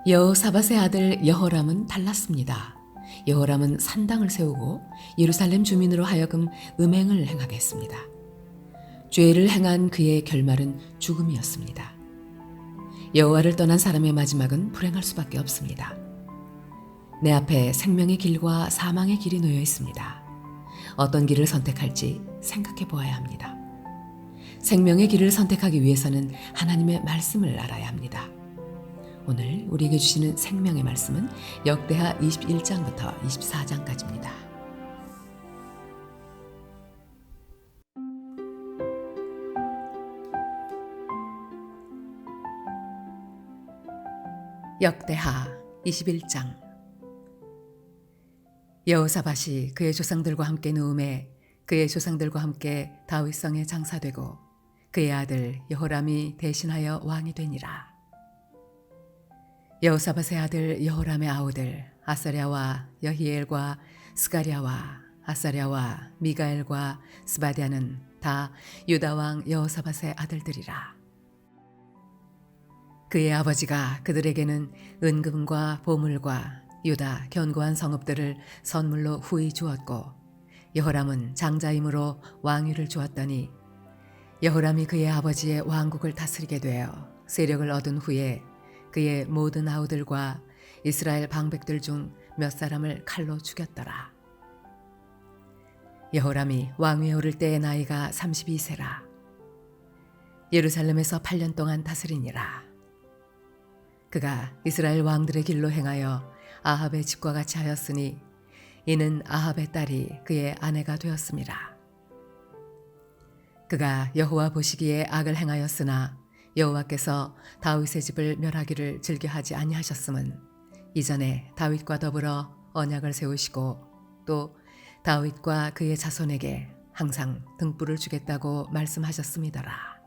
여호사밧의 아들 여호람은 달랐습니다. 여호람은 산당을 세우고 예루살렘 주민으로 하여금 음행을 행하게 했습니다. 죄를 행한 그의 결말은 죽음이었습니다. 여호와를 떠난 사람의 마지막은 불행할 수밖에 없습니다. 내 앞에 생명의 길과 사망의 길이 놓여 있습니다. 어떤 길을 선택할지 생각해 보아야 합니다. 생명의 길을 선택하기 위해서는 하나님의 말씀을 알아야 합니다. 오늘 우리에게 주시는 생명의 말씀은 역대하 21장부터 24장까지입니다. 역대하 21장. 여호사밧이 그의 조상들과 함께 누움에 그의 조상들과 함께 다윗성에 장사되고 그의 아들 여호람이 대신하여 왕이 되니라. 여호사밧의 아들 여호람의 아우들 아사랴와 여히엘과 스가랴와 아사랴와 미가엘과 스바디아는 다 유다 왕 여호사밧의 아들들이라. 그의 아버지가 그들에게는 은금과 보물과 유다 견고한 성읍들을 선물로 후히 주었고 여호람은 장자임으로 왕위를 주었더니 여호람이 그의 아버지의 왕국을 다스리게 되어 세력을 얻은 후에 그의 모든 아우들과 이스라엘 방백들 중 몇 사람을 칼로 죽였더라. 여호람이 왕위에 오를 때의 나이가 32세라. 예루살렘에서 8년 동안 다스리니라. 그가 이스라엘 왕들의 길로 행하여 아합의 집과 같이 하였으니 이는 아합의 딸이 그의 아내가 되었음이라. 그가 여호와 보시기에 악을 행하였으나 여호와께서 다윗의 집을 멸하기를 즐겨하지 아니하셨음은 이전에 다윗과 더불어 언약을 세우시고 또 다윗과 그의 자손에게 항상 등불을 주겠다고 말씀하셨음이더라.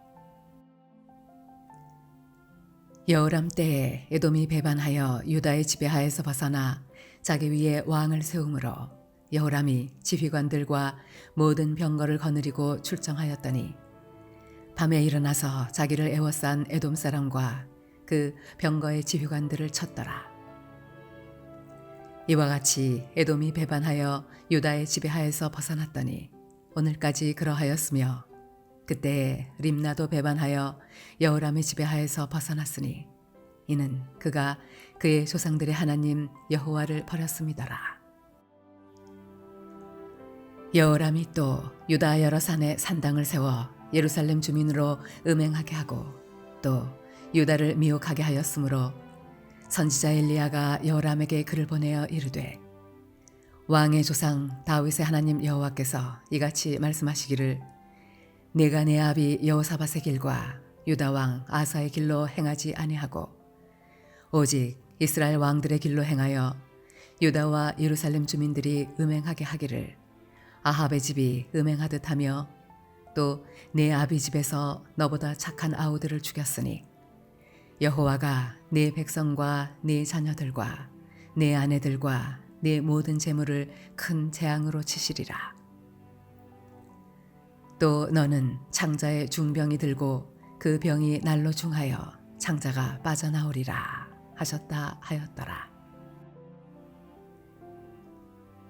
여호람 때에 에돔이 배반하여 유다의 지배하에서 벗어나 자기 위에 왕을 세우므로 여호람이 지휘관들과 모든 병거를 거느리고 출정하였더니 밤에 일어나서 자기를 애워싼 에돔 사람과 그 병거의 지휘관들을 쳤더라. 이와 같이 에돔이 배반하여 유다의 지배하에서 벗어났더니 오늘까지 그러하였으며 그때에 림나도 배반하여 여호람의 지배하에서 벗어났으니 이는 그가 그의 조상들의 하나님 여호와를 버렸음이더라. 여호람이 또 유다 여러 산에 산당을 세워 예루살렘 주민으로 음행하게 하고 또 유다를 미혹하게 하였으므로 선지자 엘리야가 여호람에게 글을 보내어 이르되 왕의 조상 다윗의 하나님 여호와께서 이같이 말씀하시기를 내가 내 아비 여호사밧의 길과 유다 왕 아사의 길로 행하지 아니하고 오직 이스라엘 왕들의 길로 행하여 유다와 예루살렘 주민들이 음행하게 하기를 아합의 집이 음행하듯 하며 또 내 아비 집에서 너보다 착한 아우들을 죽였으니 여호와가 내 백성과 내 자녀들과 내 아내들과 내 모든 재물을 큰 재앙으로 치시리라. 또 너는 창자의 중병이 들고 그 병이 날로 중하여 창자가 빠져나오리라 하셨다 하였더라.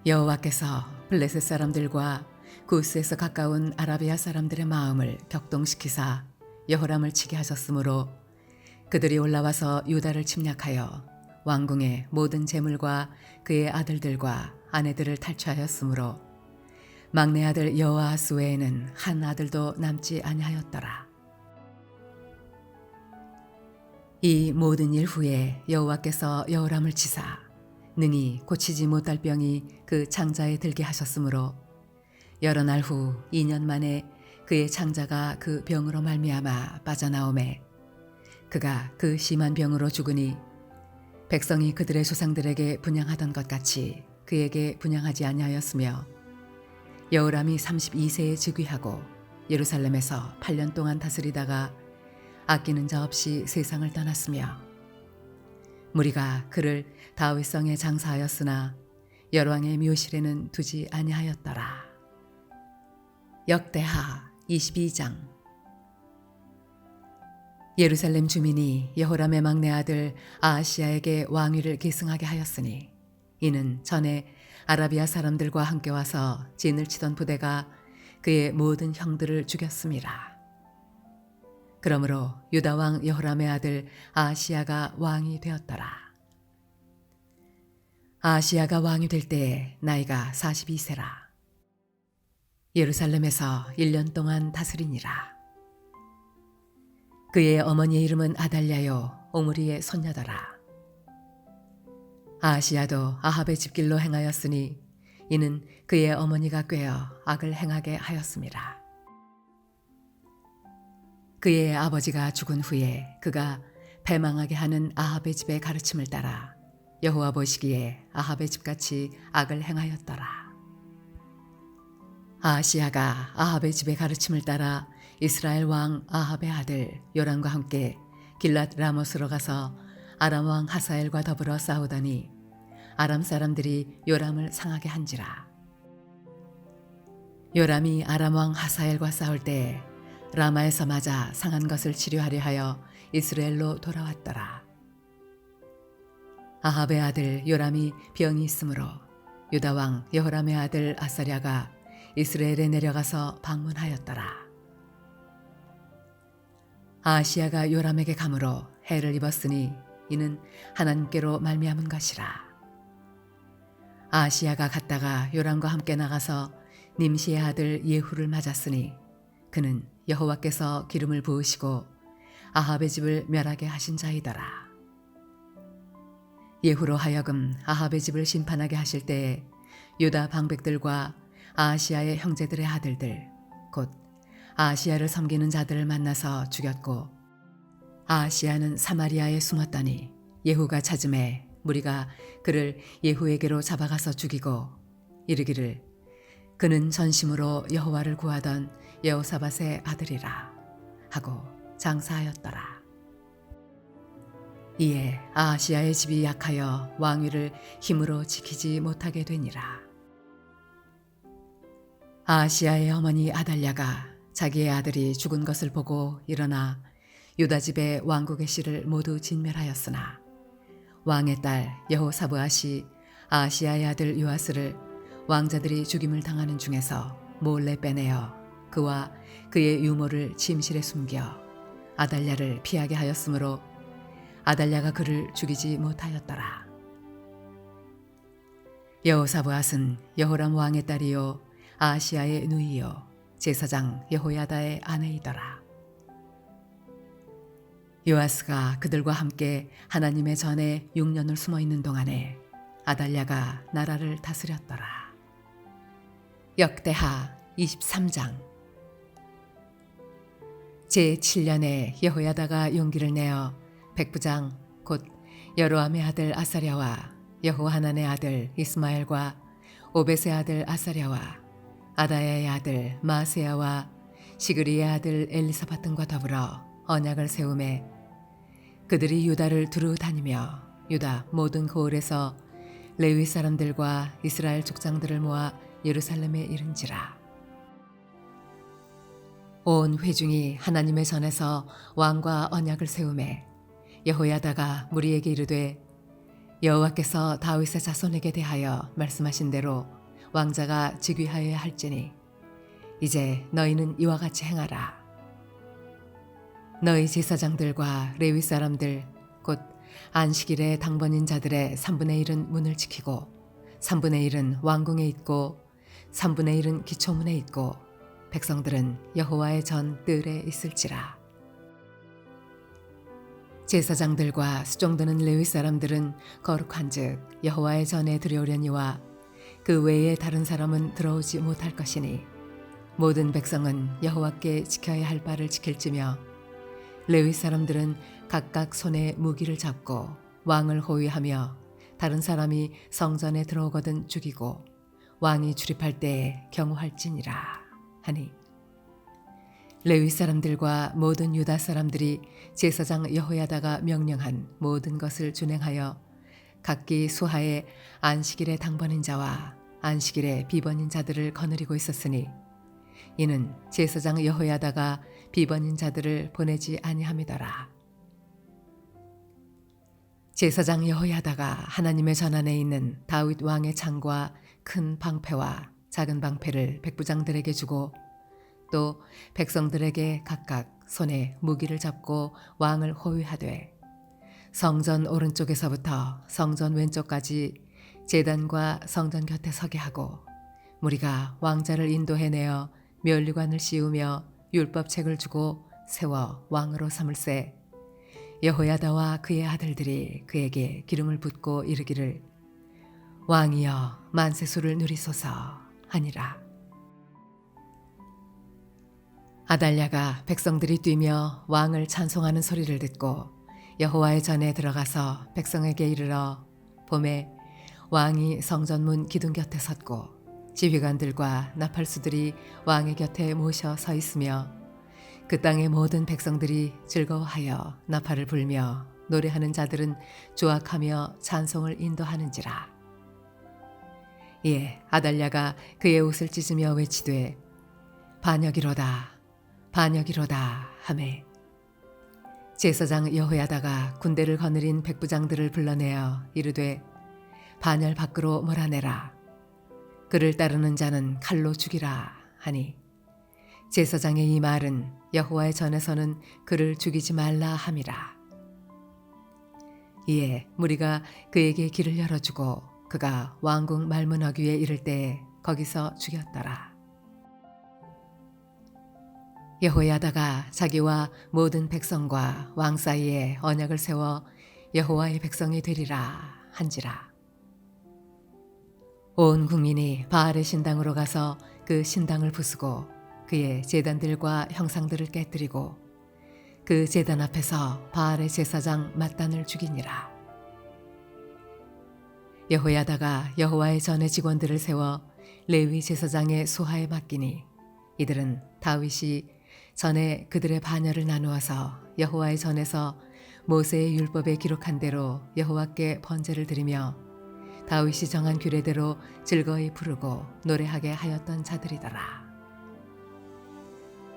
여호와께서 블레셋 사람들과 구스에서 가까운 아라비아 사람들의 마음을 격동시키사 여호람을 치게 하셨으므로 그들이 올라와서 유다를 침략하여 왕궁의 모든 재물과 그의 아들들과 아내들을 탈취하였으므로 막내 아들 여호아하스 외에는 한 아들도 남지 아니하였더라. 이 모든 일 후에 여호와께서 여호람을 치사 능히 고치지 못할 병이 그 창자에 들게 하셨으므로 여러 날 후 2년 만에 그의 창자가 그 병으로 말미암아 빠져나오매 그가 그 심한 병으로 죽으니 백성이 그들의 조상들에게 분향하던 것 같이 그에게 분향하지 아니하였으며 여호람이 32세에 즉위하고 예루살렘에서 8년 동안 다스리다가 아끼는 자 없이 세상을 떠났으며 무리가 그를 다윗성에 장사하였으나 열왕의 묘실에는 두지 아니하였더라. 역대하 22장. 예루살렘 주민이 여호람의 막내 아들 아하시야에게 왕위를 계승하게 하였으니 이는 전에 아라비아 사람들과 함께 와서 진을 치던 부대가 그의 모든 형들을 죽였습니다. 그러므로 유다 왕 여호람의 아들 아하시야가 왕이 되었더라. 아하시야가 왕이 될 때에 나이가 42세라. 예루살렘에서 1년 동안 다스리니라. 그의 어머니의 이름은 아달랴요 오므리의 손녀더라. 아하시야도 아합의 집길로 행하였으니 이는 그의 어머니가 꾀어 악을 행하게 하였습니다. 그의 아버지가 죽은 후에 그가 패망하게 하는 아합의 집의 가르침을 따라 여호와 보시기에 아합의 집같이 악을 행하였더라. 아하시야가 아합의 집의 가르침을 따라 이스라엘 왕 아합의 아들 요람과 함께 길랏 라못으로 가서 아람 왕 하사엘과 더불어 싸우더니 아람 사람들이 요람을 상하게 한지라. 요람이 아람 왕 하사엘과 싸울 때 라마에서 맞아 상한 것을 치료하려 하여 이스라엘로 돌아왔더라. 아합의 아들 요람이 병이 있으므로 유다 왕 여호람의 아들 아사랴가 이스라엘에 내려가서 방문하였더라. 아하시야가 요람에게 감으로 해를 입었으니 이는 하나님께로 말미암은 것이라. 아하시야가 갔다가 요람과 함께 나가서 님시의 아들 예후를 맞았으니 그는 여호와께서 기름을 부으시고 아합의 집을 멸하게 하신 자이더라. 예후로 하여금 아합의 집을 심판하게 하실 때에 유다 방백들과 아하시야의 형제들의 아들들 곧 아하시야를 섬기는 자들을 만나서 죽였고 아하시야는 사마리아에 숨었더니 예후가 찾음에 무리가 그를 예후에게로 잡아가서 죽이고 이르기를 그는 전심으로 여호와를 구하던 여호사밧의 아들이라 하고 장사하였더라. 이에 아하시야의 집이 약하여 왕위를 힘으로 지키지 못하게 되니라. 아하시야의 어머니 아달랴가 자기의 아들이 죽은 것을 보고 일어나 유다 집의 왕국의 씨를 모두 진멸하였으나 왕의 딸 여호사브앗이 아하시야의 아들 요아스를 왕자들이 죽임을 당하는 중에서 몰래 빼내어 그와 그의 유모를 침실에 숨겨 아달랴를 피하게 하였으므로 아달랴가 그를 죽이지 못하였더라. 여호사브앗은 여호람 왕의 딸이요 아하시야의 누이요 제사장 여호야다의 아내이더라. 요아스가 그들과 함께 하나님의 전에 6년을 숨어 있는 동안에 아달랴가 나라를 다스렸더라. 역대하 23장. 제7년에 여호야다가 용기를 내어 백부장 곧 여로함의 아들 아사랴와 여호하난의 아들 이스마엘과 오벳의 아들 아사랴와 아다야의 아들 마세야와 시그리의 아들 엘리사밧 등과 더불어 언약을 세우매 그들이 유다를 두루 다니며 유다 모든 고을에서 레위 사람들과 이스라엘 족장들을 모아 예루살렘에 이른지라. 온 회중이 하나님의 전에서 왕과 언약을 세우매 여호야다가 무리에게 이르되 여호와께서 다윗의 자손에게 대하여 말씀하신 대로 왕자가 즉위하여야 할지니 이제 너희는 이와 같이 행하라. 너희 제사장들과 레위 사람들 곧 안식일에 당번인 자들의 3분의 1은 문을 지키고 3분의 1은 왕궁에 있고 3분의 1은 기초문에 있고 백성들은 여호와의 전 뜰에 있을지라. 제사장들과 수종드는 레위 사람들은 거룩한즉 여호와의 전에 들여오려니와 그 외에 다른 사람은 들어오지 못할 것이니 모든 백성은 여호와께 지켜야 할 바를 지킬지며 레위 사람들은 각각 손에 무기를 잡고 왕을 호위하며 다른 사람이 성전에 들어오거든 죽이고 왕이 출입할 때에 경호할지니라 하니 레위 사람들과 모든 유다 사람들이 제사장 여호야다가 명령한 모든 것을 준행하여 각기 수하에 안식일에 당번인 자와 안식일에 비번인 자들을 거느리고 있었으니 이는 제사장 여호야다가 비번인 자들을 보내지 아니함이더라. 제사장 여호야다가 하나님의 전안에 있는 다윗 왕의 창과 큰 방패와 작은 방패를 백부장들에게 주고 또 백성들에게 각각 손에 무기를 잡고 왕을 호위하되 성전 오른쪽에서부터 성전 왼쪽까지 제단과 성전 곁에 서게 하고 무리가 왕자를 인도해내어 면류관을 씌우며 율법책을 주고 세워 왕으로 삼을세. 여호야다와 그의 아들들이 그에게 기름을 붓고 이르기를 왕이여 만세수를 누리소서 하니라. 아달랴가 백성들이 뛰며 왕을 찬송하는 소리를 듣고 여호와의 전에 들어가서 백성에게 이르러 봄에 왕이 성전문 기둥 곁에 섰고 지휘관들과 나팔수들이 왕의 곁에 모셔 서 있으며 그 땅의 모든 백성들이 즐거워하여 나팔을 불며 노래하는 자들은 조악하며 찬송을 인도하는지라. 이에 아달랴가 그의 옷을 찢으며 외치되 반역이로다 반역이로다 하매 제사장 여호야다가 군대를 거느린 백부장들을 불러내어 이르되 반열 밖으로 몰아내라. 그를 따르는 자는 칼로 죽이라 하니 제사장의 이 말은 여호와의 전에서는 그를 죽이지 말라 함이라. 이에 무리가 그에게 길을 열어주고 그가 왕궁 말문허기에 이를 때에 거기서 죽였더라. 여호야다가 자기와 모든 백성과 왕 사이에 언약을 세워 여호와의 백성이 되리라 한지라. 온 국민이 바알의 신당으로 가서 그 신당을 부수고 그의 제단들과 형상들을 깨뜨리고 그 제단 앞에서 바알의 제사장 맏단을 죽이니라. 여호야다가 여호와의 전의 직원들을 세워 레위 제사장의 수하에 맡기니 이들은 다윗이 전에 그들의 반열을 나누어서 여호와의 전에서 모세의 율법에 기록한 대로 여호와께 번제를 드리며 다윗이 정한 규례대로 즐거이 부르고 노래하게 하였던 자들이더라.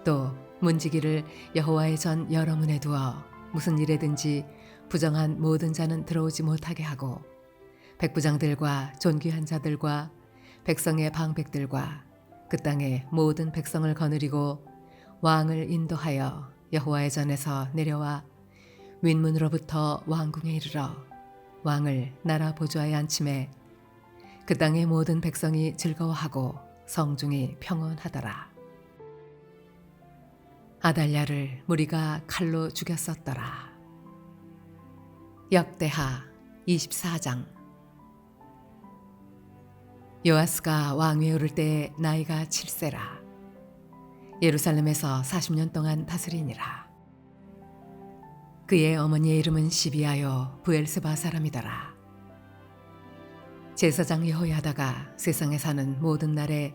또 문지기를 여호와의 전 여러 문에 두어 무슨 일에든지 부정한 모든 자는 들어오지 못하게 하고 백부장들과 존귀한 자들과 백성의 방백들과 그 땅의 모든 백성을 거느리고 왕을 인도하여 여호와의 전에서 내려와 윗문으로부터 왕궁에 이르러 왕을 나라 보좌에 앉힘에 그 땅의 모든 백성이 즐거워하고 성중이 평온하더라. 아달랴를 무리가 칼로 죽였었더라. 역대하 24장. 요아스가 왕위에 오를 때 나이가 7세라. 예루살렘에서 40년 동안 다스리니라. 그의 어머니의 이름은 시비아요 부엘세바 사람이더라. 제사장 여호야다가 세상에 사는 모든 날에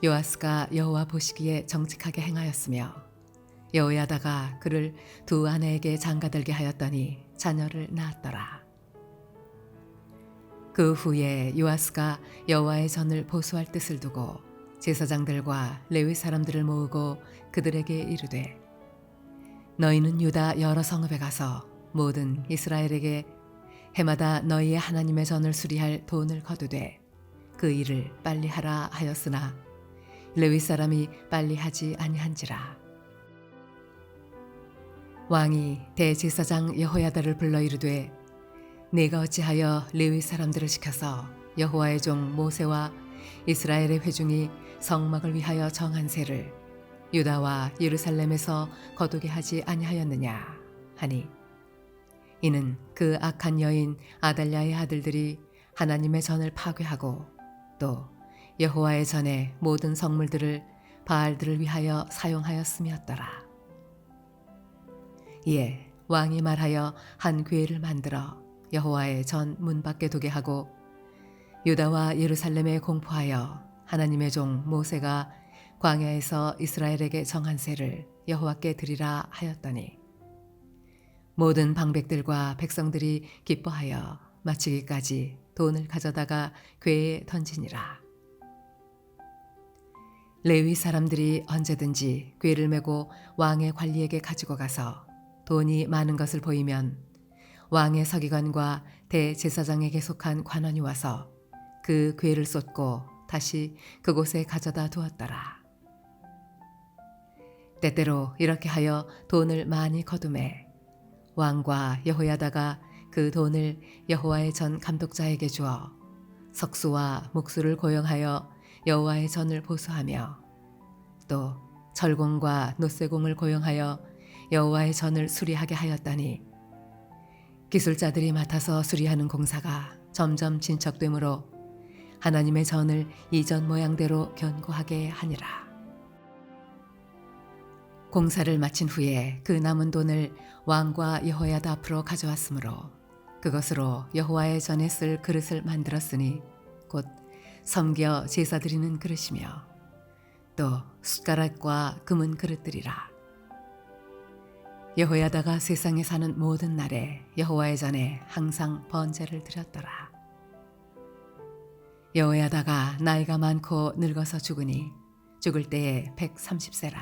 요아스가 여호와 보시기에 정직하게 행하였으며 여호야다가 그를 두 아내에게 장가들게 하였더니 자녀를 낳았더라. 그 후에 요아스가 여호와의 전을 보수할 뜻을 두고 제사장들과 레위 사람들을 모으고 그들에게 이르되 너희는 유다 여러 성읍에 가서 모든 이스라엘에게 해마다 너희의 하나님의 전을 수리할 돈을 거두되 그 일을 빨리 하라 하였으나 레위 사람이 빨리 하지 아니한지라. 왕이 대제사장 여호야다를 불러 이르되 네가 어찌하여 레위 사람들을 시켜서 여호와의 종 모세와 이스라엘의 회중이 성막을 위하여 정한 세를 유다와 예루살렘에서 거두게 하지 아니하였느냐 하니 이는 그 악한 여인 아달랴의 아들들이 하나님의 전을 파괴하고 또 여호와의 전의 모든 성물들을 바알들을 위하여 사용하였음이었더라. 이에 왕이 말하여 한 궤를 만들어 여호와의 전 문 밖에 두게 하고 유다와 예루살렘에 공포하여 하나님의 종 모세가 광야에서 이스라엘에게 정한 세를 여호와께 드리라 하였더니 모든 방백들과 백성들이 기뻐하여 마치기까지 돈을 가져다가 궤에 던지니라. 레위 사람들이 언제든지 궤를 메고 왕의 관리에게 가지고 가서 돈이 많은 것을 보이면 왕의 서기관과 대제사장에게 속한 관원이 와서 그 궤를 쏟고 다시 그곳에 가져다 두었더라. 때때로 이렇게 하여 돈을 많이 거두매 왕과 여호야다가 그 돈을 여호와의 전 감독자에게 주어 석수와 목수를 고용하여 여호와의 전을 보수하며 또 철공과 노쇠공을 고용하여 여호와의 전을 수리하게 하였다니 기술자들이 맡아서 수리하는 공사가 점점 진척되므로 하나님의 전을 이전 모양대로 견고하게 하니라. 공사를 마친 후에 그 남은 돈을 왕과 여호야다 앞으로 가져왔으므로 그것으로 여호와의 전에 쓸 그릇을 만들었으니 곧 섬겨 제사 드리는 그릇이며 또 숟가락과 금은 그릇들이라. 여호야다가 세상에 사는 모든 날에 여호와의 전에 항상 번제를 드렸더라. 여호야다가 나이가 많고 늙어서 죽으니 죽을 때에 130세라.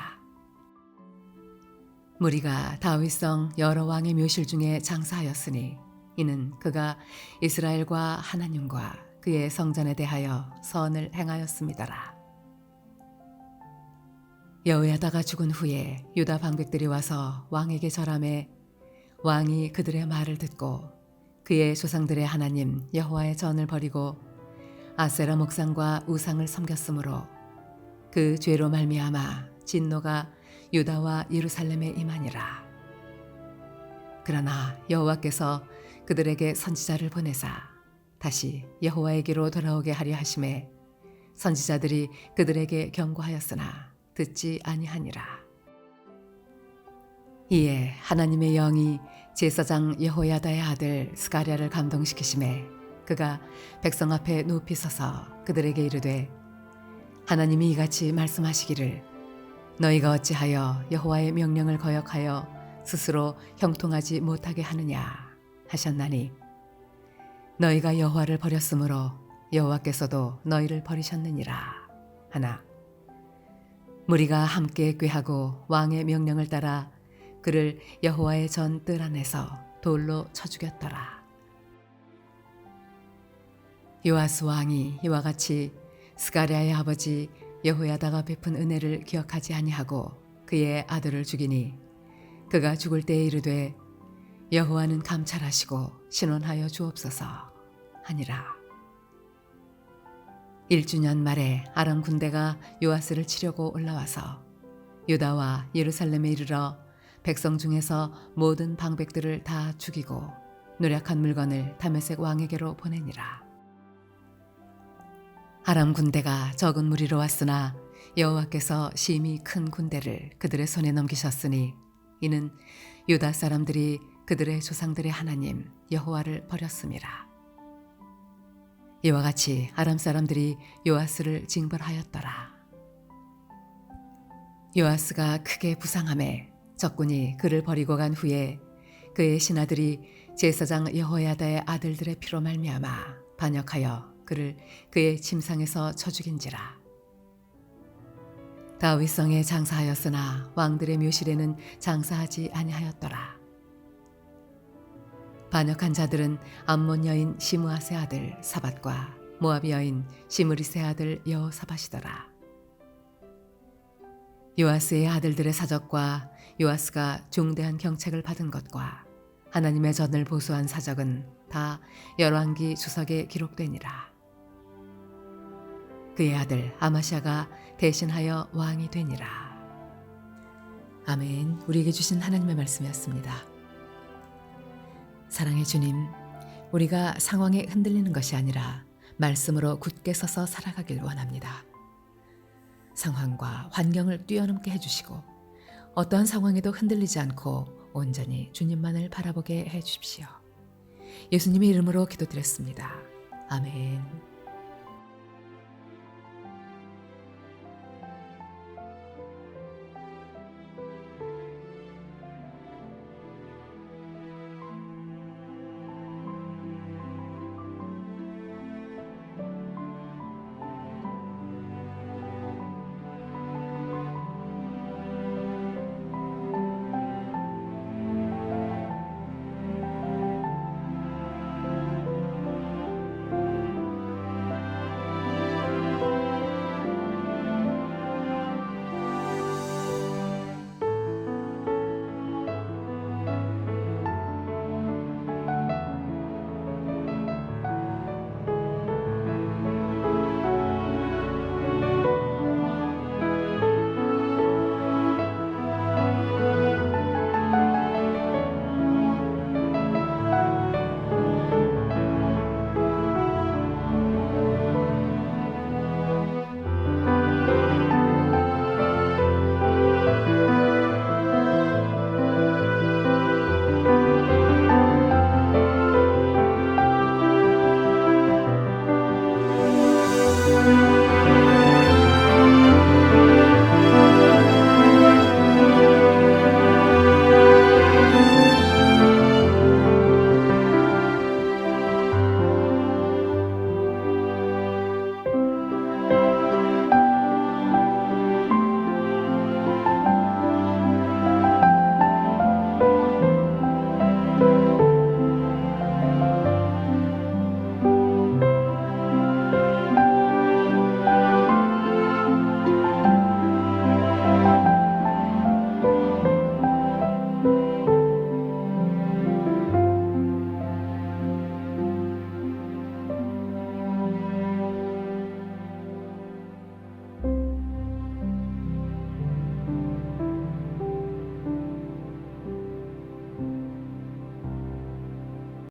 무리가 다윗성 여러 왕의 묘실 중에 장사하였으니 이는 그가 이스라엘과 하나님과 그의 성전에 대하여 선을 행하였음이더라. 여호야다가 죽은 후에 유다 방백들이 와서 왕에게 절하매 왕이 그들의 말을 듣고 그의 조상들의 하나님 여호와의 전을 버리고 아세라 목상과 우상을 섬겼으므로 그 죄로 말미암아 진노가 유다와 예루살렘에 임하니라. 그러나 여호와께서 그들에게 선지자를 보내사 다시 여호와에게로 돌아오게 하려 하심에 선지자들이 그들에게 경고하였으나 듣지 아니하니라. 이에 하나님의 영이 제사장 여호야다의 아들 스가랴를 감동시키심에 그가 백성 앞에 높이 서서 그들에게 이르되 하나님이 이같이 말씀하시기를 너희가 어찌하여 여호와의 명령을 거역하여 스스로 형통하지 못하게 하느냐 하셨나니 너희가 여호와를 버렸으므로 여호와께서도 너희를 버리셨느니라 하나 무리가 함께 꾀하고 왕의 명령을 따라 그를 여호와의 전 뜰 안에서 돌로 쳐 죽였더라. 요아스 왕이 이와 같이 스가랴의 아버지 여호야다가 베푼 은혜를 기억하지 아니하고 그의 아들을 죽이니 그가 죽을 때에 이르되 여호와는 감찰하시고 신원하여 주옵소서 하니라. 1주년 말에 아람 군대가 요아스를 치려고 올라와서 유다와 예루살렘에 이르러 백성 중에서 모든 방백들을 다 죽이고 노략한 물건을 다메섹 왕에게로 보내니라. 아람 군대가 적은 무리로 왔으나 여호와께서 심히 큰 군대를 그들의 손에 넘기셨으니 이는 유다 사람들이 그들의 조상들의 하나님 여호와를 버렸음이라. 이와 같이 아람 사람들이 요아스를 징벌하였더라. 요아스가 크게 부상하매 적군이 그를 버리고 간 후에 그의 신하들이 제사장 여호야다의 아들들의 피로 말미암아 반역하여 그를 그의 침상에서 쳐 죽인지라. 다윗성에 장사하였으나 왕들의 묘실에는 장사하지 아니하였더라. 반역한 자들은 암몬 여인 시므아세 아들 사밧과 모압 여인 시므리세 아들 여호사밧이더라. 요아스의 아들들의 사적과 요아스가 중대한 경책을 받은 것과 하나님의 전을 보수한 사적은 다 열왕기 주석에 기록되니라. 그의 아들 아마시아가 대신하여 왕이 되니라. 아멘. 우리에게 주신 하나님의 말씀이었습니다. 사랑의 주님, 우리가 상황에 흔들리는 것이 아니라 말씀으로 굳게 서서 살아가길 원합니다. 상황과 환경을 뛰어넘게 해주시고 어떠한 상황에도 흔들리지 않고 온전히 주님만을 바라보게 해주십시오. 예수님의 이름으로 기도드렸습니다. 아멘.